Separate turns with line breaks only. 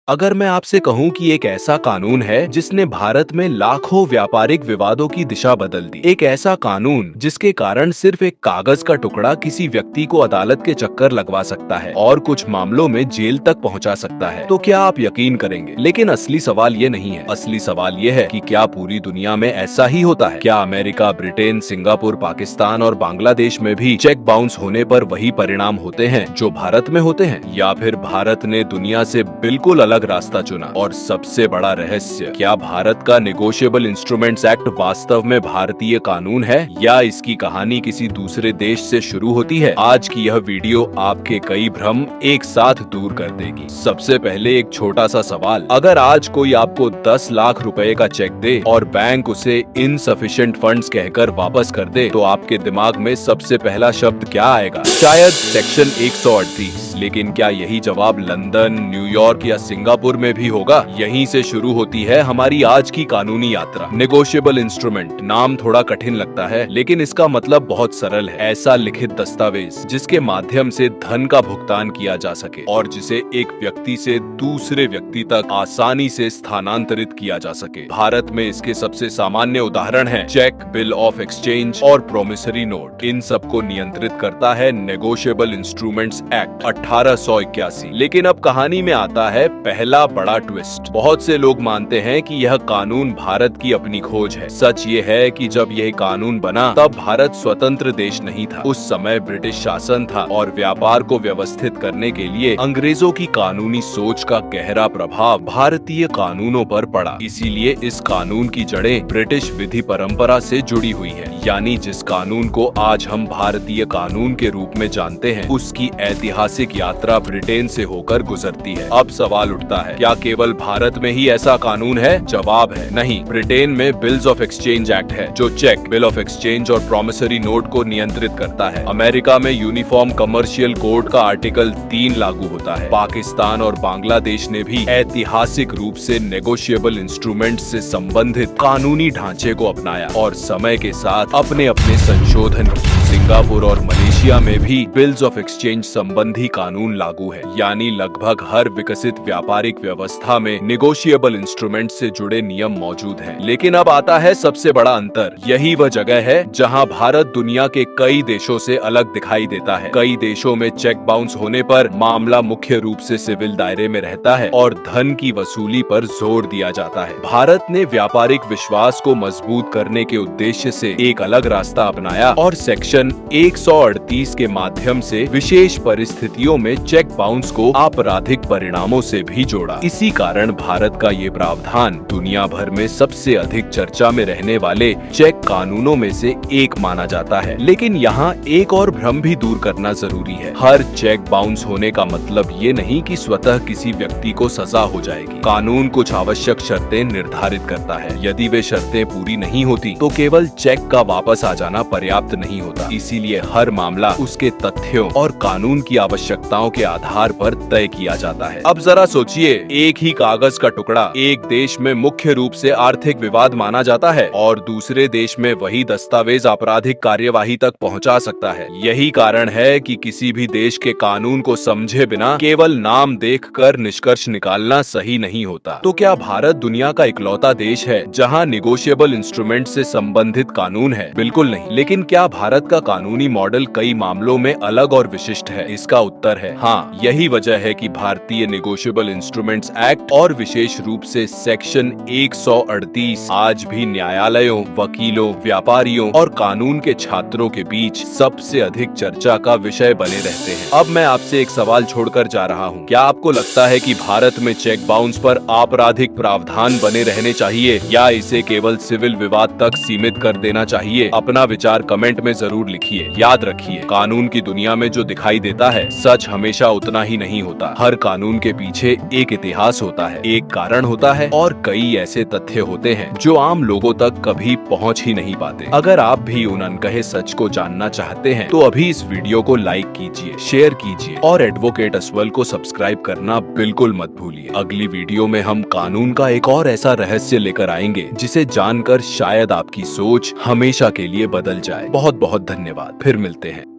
अगर मैं आपसे कहूं कि एक ऐसा कानून है जिसने भारत में लाखों व्यापारिक विवादों की दिशा बदल दी, एक ऐसा कानून जिसके कारण सिर्फ एक कागज का टुकड़ा किसी व्यक्ति को अदालत के चक्कर लगवा सकता है और कुछ मामलों में जेल तक पहुंचा सकता है, तो क्या आप यकीन करेंगे? लेकिन असली सवाल ये नहीं है। असली सवाल ये है कि क्या पूरी दुनिया में ऐसा ही होता है? क्या अमेरिका, ब्रिटेन, सिंगापुर, पाकिस्तान और बांग्लादेश में भी चेक बाउंस होने पर वही परिणाम होते हैं जो भारत में होते हैं, या फिर भारत ने दुनिया से बिल्कुल अलग रास्ता चुना? और सबसे बड़ा रहस्य, क्या भारत का नेगोशिएबल इंस्ट्रूमेंट्स एक्ट वास्तव में भारतीय कानून है या इसकी कहानी किसी दूसरे देश से शुरू होती है? आज की यह वीडियो आपके कई भ्रम एक साथ दूर कर देगी। सबसे पहले एक छोटा सा सवाल, अगर आज कोई आपको 10 लाख रुपए का चेक दे और बैंक उसे इनसफिशिएंट फंड्स कहकर वापस कर दे, तो आपके दिमाग में सबसे पहला शब्द क्या आएगा? शायद सेक्शन 138। लेकिन क्या यही जवाब लंदन, न्यूयॉर्क या सिंगापुर में भी होगा? यहीं से शुरू होती है हमारी आज की कानूनी यात्रा। नेगोशिएबल इंस्ट्रूमेंट नाम थोड़ा कठिन लगता है, लेकिन इसका मतलब बहुत सरल है। ऐसा लिखित दस्तावेज जिसके माध्यम से धन का भुगतान किया जा सके और जिसे एक व्यक्ति से दूसरे व्यक्ति तक आसानी से स्थानांतरित किया जा सके। भारत में इसके सबसे सामान्य उदाहरण हैं चेक, बिल ऑफ एक्सचेंज और प्रोमिसरी नोट। इन सबको नियंत्रित करता है नेगोशिएबल इंस्ट्रूमेंट्स एक्ट 1881। लेकिन अब कहानी में आता है पहला बड़ा ट्विस्ट। बहुत से लोग मानते हैं कि यह कानून भारत की अपनी खोज है। सच ये है कि जब यह कानून बना तब भारत स्वतंत्र देश नहीं था। उस समय ब्रिटिश शासन था और व्यापार को व्यवस्थित करने के लिए अंग्रेजों की कानूनी सोच का गहरा प्रभाव भारतीय कानूनों पर पड़ा। इसीलिए इस कानून की जड़ें ब्रिटिश विधि परंपरा से जुड़ी हुई है। यानी जिस कानून को आज हम भारतीय कानून के रूप में जानते हैं, उसकी ऐतिहासिक यात्रा ब्रिटेन से होकर गुजरती है। अब सवाल उठता है, क्या केवल भारत में ही ऐसा कानून है? जवाब है नहीं। ब्रिटेन में बिल्स ऑफ एक्सचेंज एक्ट है जो चेक, बिल ऑफ एक्सचेंज और प्रोमिसरी नोट को नियंत्रित करता है। अमेरिका में यूनिफॉर्म कमर्शियल कोड का आर्टिकल 3 लागू होता है। पाकिस्तान और बांग्लादेश ने भी ऐतिहासिक रूप से नेगोशिएबल इंस्ट्रूमेंट से संबंधित कानूनी ढांचे को अपनाया और समय के साथ अपने अपने संशोधन। सिंगापुर और मलेशिया में भी बिल्स ऑफ एक्सचेंज संबंधी कानून लागू है। यानी लगभग हर विकसित व्यापारिक व्यवस्था में नेगोशिएबल इंस्ट्रूमेंट से जुड़े नियम मौजूद हैं। लेकिन अब आता है सबसे बड़ा अंतर। यही वह जगह है जहां भारत दुनिया के कई देशों से अलग दिखाई देता है। कई देशों में चेक बाउंस होने पर मामला मुख्य रूप से सिविल दायरे में रहता है और धन की वसूली पर जोर दिया जाता है। भारत ने व्यापारिक विश्वास को मजबूत करने के उद्देश्य से एक अलग रास्ता अपनाया और सेक्शन 138 के माध्यम से विशेष परिस्थितियों में चेक बाउंस को आपराधिक परिणामों से भी जोड़ा। इसी कारण भारत का ये प्रावधान दुनिया भर में सबसे अधिक चर्चा में रहने वाले चेक कानूनों में से एक माना जाता है। लेकिन यहाँ एक और भ्रम भी दूर करना जरूरी है। हर चेक बाउंस होने का मतलब ये नहीं कि स्वतः किसी व्यक्ति को सजा हो जाएगी। कानून कुछ आवश्यक शर्तें निर्धारित करता है। यदि वे शर्तें पूरी नहीं होती तो केवल चेक का वापस आ जाना पर्याप्त नहीं होता। इसीलिए हर मामला उसके तथ्यों और कानून की आवश्यकताओं के आधार पर तय किया जाता है। अब जरा सोचिए, एक ही कागज का टुकड़ा एक देश में मुख्य रूप से आर्थिक विवाद माना जाता है और दूसरे देश में वही दस्तावेज आपराधिक कार्यवाही तक पहुंचा सकता है। यही कारण है कि किसी भी देश के कानून को समझे बिना केवल नाम देखकर निष्कर्ष निकालना सही नहीं होता। तो क्या भारत दुनिया का इकलौता देश है जहां नेगोशिएबल इंस्ट्रूमेंट से संबंधित कानून है? बिल्कुल नहीं। लेकिन क्या भारत का कानूनी मॉडल कई मामलों में अलग और विशिष्ट है? इसका उत्तर है हाँ। यही वजह है कि भारतीय नेगोशिएबल इंस्ट्रूमेंट्स एक्ट और विशेष रूप से सेक्शन 138 आज भी न्यायालयों, वकीलों, व्यापारियों और कानून के छात्रों के बीच सबसे अधिक चर्चा का विषय बने रहते हैं। अब मैं आपसे एक सवाल छोड़कर जा रहा हूँ। क्या आपको लगता है कि भारत में चेक बाउंस पर आपराधिक प्रावधान बने रहने चाहिए या इसे केवल सिविल विवाद तक सीमित कर देना चाहिए? अपना विचार कमेंट में जरूर लिखिए। याद रखिए, कानून की दुनिया में जो दिखाई देता है, सच हमेशा उतना ही नहीं होता। हर कानून के पीछे एक इतिहास होता है, एक कारण होता है और कई ऐसे तथ्य होते हैं जो आम लोगों तक कभी पहुंच ही नहीं पाते। अगर आप भी उन अनकहे सच को जानना चाहते हैं तो अभी इस वीडियो को लाइक कीजिए, शेयर कीजिए और एडवोकेट असवल को सब्सक्राइब करना बिल्कुल मत भूलिए। अगली वीडियो में हम कानून का एक और ऐसा रहस्य लेकर आएंगे जिसे जानकर शायद आपकी सोच हमेशा के लिए बदल जाए। बहुत बहुत धन्यवाद। फिर मिलते हैं।